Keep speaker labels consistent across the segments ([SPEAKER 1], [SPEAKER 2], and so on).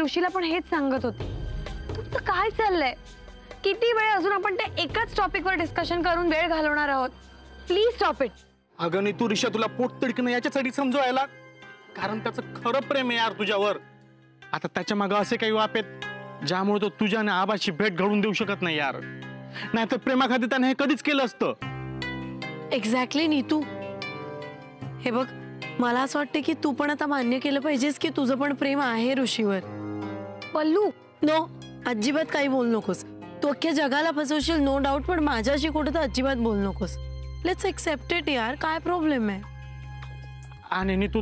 [SPEAKER 1] ऋषीला पण हेच सांगत होते. तुमचं काय चाललंय? किती वेळ अजून आपण त्या एकाच टॉपिकवर डिस्कशन करून वेळ घालवणार आहोत? Please stop it.
[SPEAKER 2] अगं नाही तू ऋषा, तुला पोट तिडकणं याच्यासाठी समजवायला, कारण त्याचं खरं प्रेम आहे यार तुझ्यावर. आता त्याच्या मागं असे काही वाप आहेत ज्यामुळे तो तुझ्या आणि आबाची भेट घडवून देऊ शकत नाही यार. नाहीतर प्रेमाखाती त्याने हे कधीच केलं असतं.
[SPEAKER 3] एक्झॅक्टली नीतू, हे बघ, मला असं वाटतं की तू पण आता मान्य केलं पाहिजेस की तुझं पण प्रेम आहे ऋषीवर.
[SPEAKER 1] पल्लू,
[SPEAKER 3] नो, अजिबात काही बोल नकोस. तू अख्ख्या जगाला फसवशील नो डाऊट, पण माझ्याशी कुठं तर अजिबात बोल नकोस. लेट्स एक्सेप्ट इट यार, काय प्रॉब्लेम आहे?
[SPEAKER 2] आणि नीतू,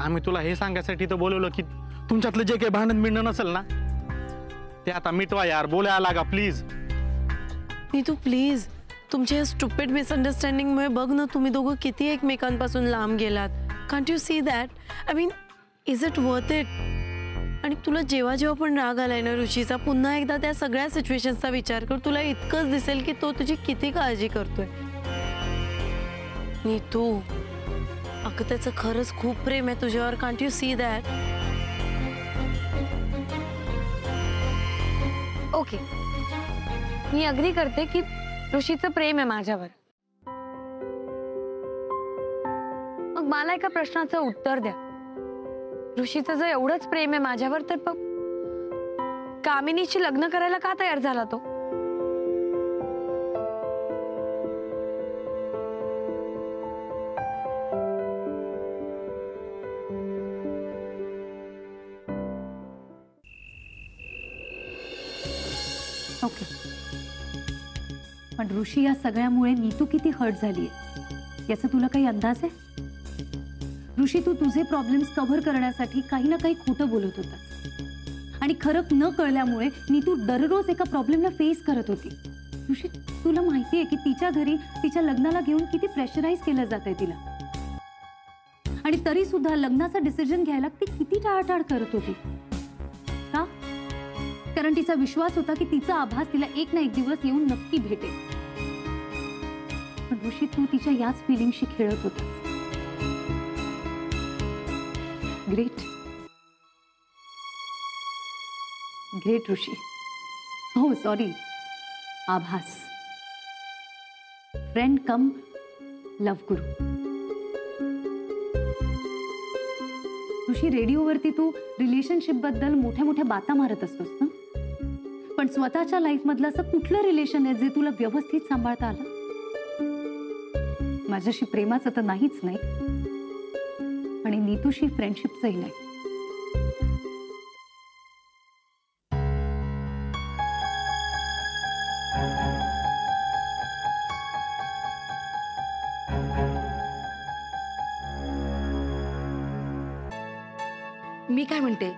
[SPEAKER 2] आम्ही तुला हे सांगायसाठी तर बोलवलं की तुमच्यातलं जे काही भांडण बिंडण नसेल ना ते आता मिटवा यार. बोलायला लागा प्लीज.
[SPEAKER 3] नीतू प्लीज, तुमच्या स्टुपिड मिसअंडरस्टँडिंगमुळे बघ ना तुम्ही दोघं किती एकमेकांपासून लांब गेलात. Can't you see that? I mean, is it worth it? आणि तुला जेव्हा जेव्हा पण राग आलाय ना ऋषीचा, पुन्हा एकदा त्या सगळ्या सिच्युएशन्सचा विचार कर. तुला इतकंच दिसेल की तो तुझी किती काळजी करतोय. नीतू, अगं त्याचं खरंच खूप प्रेम आहे तुझ्यावर. Can't you see that?
[SPEAKER 1] Okay, me agree करते की ऋषीचं प्रेम आहे माझ्यावर. मग मला एका प्रश्नाचं उत्तर द्या. ऋषीचं जर एवढंच प्रेम आहे माझ्यावर, तर कामिनीशी लग्न करायला का तयार झाला तो?
[SPEAKER 4] ओके, पण ऋषी या सगळ्यामुळे नीतू किती हर्ट झालीये याचा तुला काही अंदाज आहे? ऋषी, तू तुझे प्रॉब्लेम्स कव्हर करण्यासाठी काही ना काही खोटं बोलत होतास आणि खरं न कळल्यामुळे नीतू दररोज एका प्रॉब्लेमला फेस करत होती. ऋषी, तुला माहिती आहे की तिच्या घरी तिच्या लग्नाला घेऊन किती प्रेशराईज केलं जातंय तिला, आणि तरी सुद्धा लग्नाचा डिसिजन घ्यायला ती किती टाळाटाळ करत होती. का? कारण तिचा विश्वास होता की तिचा आभास तिला एक ना एक दिवस येऊन नक्की भेटेल. पण ऋषी, तू तिच्या याच फिलिंगशी खेळत होतास. ग्रेट, ग्रेट ऋषी. हो सॉरी, आभास. फ्रेंड कम लव गुरु. ऋषी, रेडिओवरती तू रिलेशनशिप बद्दल मोठ्या मोठ्या बाता मारत असतोस ना, पण स्वतःच्या लाईफ मधलं असं कुठलं रिलेशन आहे जे तुला व्यवस्थित सांभाळता आलं? माझ्याशी प्रेमाचं तर नाहीच नाही, आणि नीतूशी फ्रेंडशिपचंही नाही.
[SPEAKER 5] मी काय म्हणते,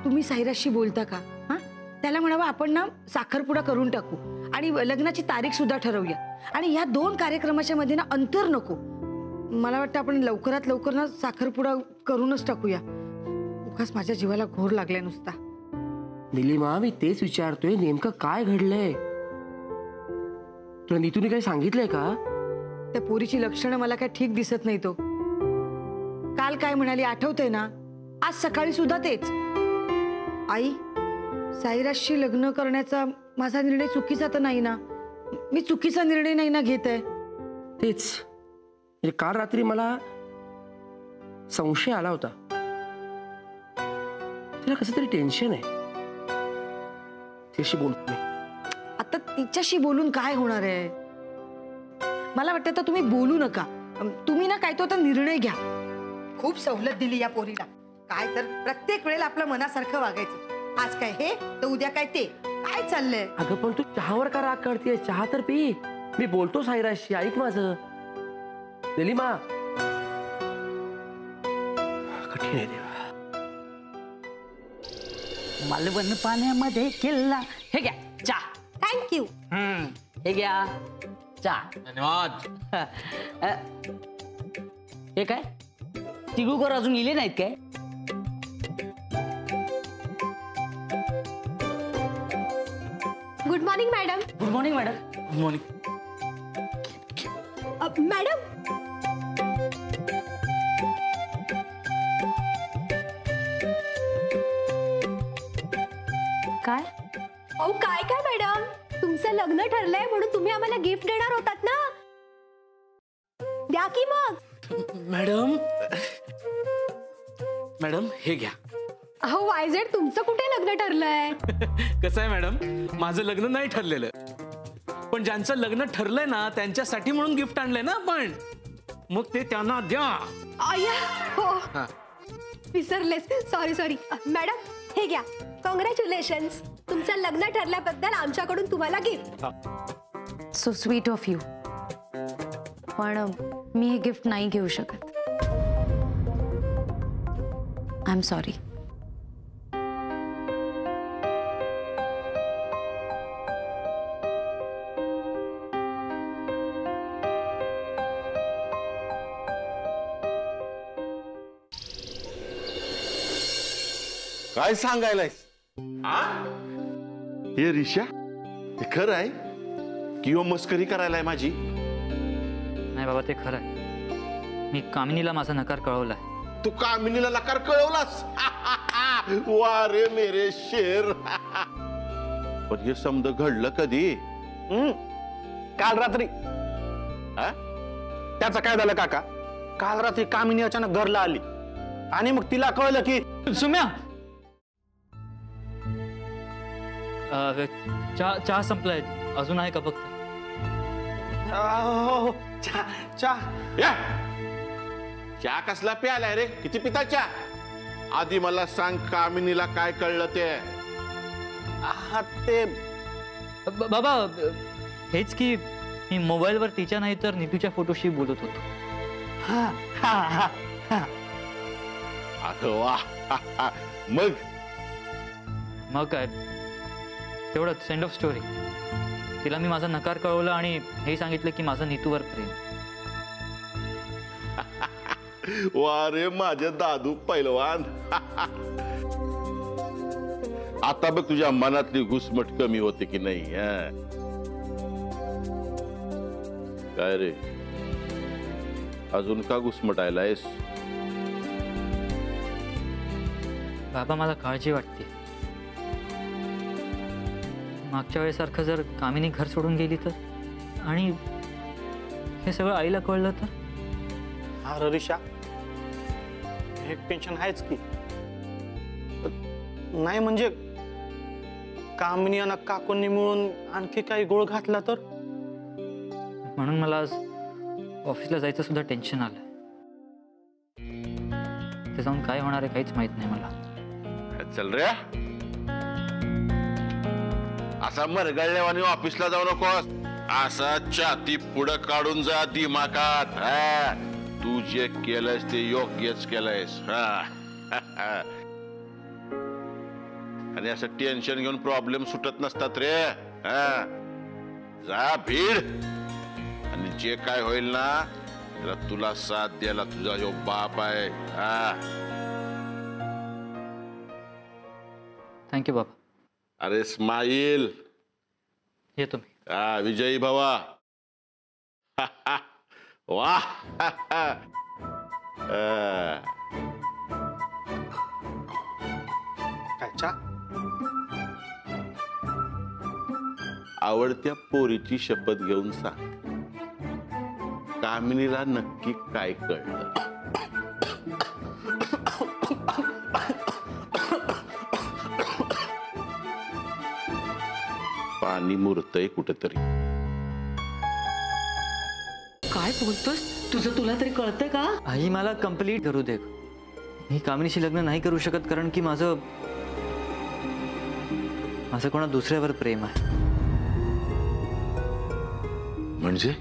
[SPEAKER 5] तुम्ही साईराजशी बोलता का? हा, त्याला म्हणावं आपण ना साखरपुडा करून टाकू आणि लग्नाची तारीख सुद्धा ठरवूया, आणि ह्या 2 कार्यक्रमाच्या मध्ये ना अंतर नको. मला वाटतं आपण लवकरात लवकर ना साखरपुडा करूनच टाकूया. उगाच माझ्या जीवाला घोर लागलाय नुसता.
[SPEAKER 6] निलिमा, मी तेच विचारतोय, नेमकं काय घडलंय? तुला नीतूने काही सांगितलंय का?
[SPEAKER 5] त्या पोरीची लक्षणं मला काय ठीक दिसत नाही. तो काल काय म्हणाली आठवतंय ना? आज सकाळी सुद्धा तेच. आई, साईराजशी लग्न करण्याचा माझा निर्णय चुकीचा तर नाही ना? मी चुकीचा निर्णय नाही ना घेत आहे?
[SPEAKER 6] तेच, म्हणजे काल रात्री मला संशय आला होता. तिला कसं तरी टेन्शन आहे. तिच्याशी बोलतो मी.
[SPEAKER 5] आता तिच्याशी बोलून काय होणार आहे? मला वाटतं तर तुम्ही बोलू नका. तुम्ही ना काय तो आता निर्णय घ्या. खूप सवलत दिली या पोरीला. काय तर प्रत्येक वेळेला आपल्या मनासारखं वागायचं. आज काय हे तर उद्या काय ते. काय चाललंय?
[SPEAKER 6] अगं पण तू चहावर का राग करतेय? चहा तर पी. मी बोलतो साईराजशी, ऐक माझं. निलिमा, कठीण आहे देवा.
[SPEAKER 7] मालवण पाण्यामध्ये किल्ला. हे घ्या चहा.
[SPEAKER 5] थँक्यू.
[SPEAKER 7] हे घ्या चहा.
[SPEAKER 2] धन्यवाद.
[SPEAKER 7] हे काय तिघूकर अजून इले नाहीत काय?
[SPEAKER 1] Good morning madam.
[SPEAKER 7] Good morning madam.
[SPEAKER 2] Good morning
[SPEAKER 1] madam. काय?
[SPEAKER 8] ओ काय काय मॅडम, तुमचं लग्न ठरलंय म्हणून तुम्ही आम्हाला गिफ्ट देणार होतात ना, द्या की मग.
[SPEAKER 6] मॅडम मॅडम हे घ्या.
[SPEAKER 8] अहो वायझेड, तुमचं कुठे लग्न ठरलंय?
[SPEAKER 6] कसं आहे मॅडम, माझं लग्न नाही ठरलेलं, पण ज्यांचं लग्न ठरलंय ना त्यांच्यासाठी म्हणून गिफ्ट आणलंय ना आपण, मग ते त्यांना द्या.
[SPEAKER 8] अय्या हो,
[SPEAKER 6] हा.
[SPEAKER 8] विसरलेच, सॉरी. मॅडम हे घ्या, कॉंग्रॅच्युलेशन्स, तुमचं लग्न ठरल्याबद्दल आमच्याकडून तुम्हाला gift.
[SPEAKER 1] So sweet of you. पण मी हे गिफ्ट नाही घेऊ शकत. I am sorry.
[SPEAKER 9] काय सांगायलायस? हे रिशा, हे खरं आहे किंवा मस्करी करायलाय माझी?
[SPEAKER 10] नाही बाबा, ते खरं आहे. मी कामिनीला माझा नकार कळवलाय.
[SPEAKER 9] तू कामिनीला नकार कळवलास? वा रे मेरे शेर. पण हे समज घडलं कधी?
[SPEAKER 2] काल रात्री.
[SPEAKER 9] हा?
[SPEAKER 2] त्याचं काय झालं काका? काल रात्री कामिनी अचानक घरला आली आणि मग तिला कळलं की
[SPEAKER 10] सुम्या, चहा संपलाय, अजून आहे का फक्त?
[SPEAKER 2] हो, चहा.
[SPEAKER 9] या चहा कसला प्यालाय रे? किती पिता चहा? आधी मला सांग, कामिनीला काय कळलं ते?
[SPEAKER 2] ते
[SPEAKER 10] बाबा हेच की मी मोबाईलवर तिच्या नाही तर नीतूच्या फोटोशी बोलत होतो.
[SPEAKER 9] अगं वा.
[SPEAKER 10] मग काय, तेवढंच, सेंड ऑफ स्टोरी. तिला मी माझा नकार कळवला आणि हे सांगितलं की माझं नीतूवर प्रेम.
[SPEAKER 9] वा रे माझे दादू पैलवान. आता बघ तुझ्या मनातली घुसमट कमी होते की नाही? काय रे, अजून का घुसमटायलायस?
[SPEAKER 10] बाबा मला काळजी वाटते. मागच्या वेळेसारखं जर कामिनी घर सोडून गेली तर, आणि हे सगळं आईला कळलं तर?
[SPEAKER 2] अरे रिशा, हे टेन्शन आहेच की. नाही म्हणजे कामिनी आणि काकूंनी मिळून आणखी काही गोळ घातला तर?
[SPEAKER 10] म्हणून मला आज ऑफिसला जायचं सुद्धा टेन्शन आलं. ते जाऊन काय होणार आहे काहीच माहित नाही मला.
[SPEAKER 9] चल रे, असा मरगळल्यावानी ऑफिसला जाऊ नकोस. असा छाती पुढं काढून जा दिमागात. तू जे केलंयस ते योग्यच केलंयस. आणि असं टेन्शन घेऊन प्रॉब्लेम सुटत नसतात रे. जा भीड, आणि जे काय होईल ना त्याला तुला साथ द्यायला तुझा जो बाप आहे.
[SPEAKER 10] थँक्यू बाबा.
[SPEAKER 9] अरे स्माईल.
[SPEAKER 10] येतो मी.
[SPEAKER 9] विजयी भवा. वाह.
[SPEAKER 2] काय चहा?
[SPEAKER 9] आवडत्या पोरीची शपथ घेऊन सांग, कामिनीला नक्की काय कळलं? पाणी मुरतय कुठेतरी.
[SPEAKER 3] काय बोलतोस? तुझं तुला तरी कळतंय का?
[SPEAKER 10] आई मला कंप्लीट करू दे. मी कामिनीशी लग्न नाही करू शकत कारण की माझं कोणा दुसऱ्यावर प्रेम आहे.
[SPEAKER 9] म्हणजे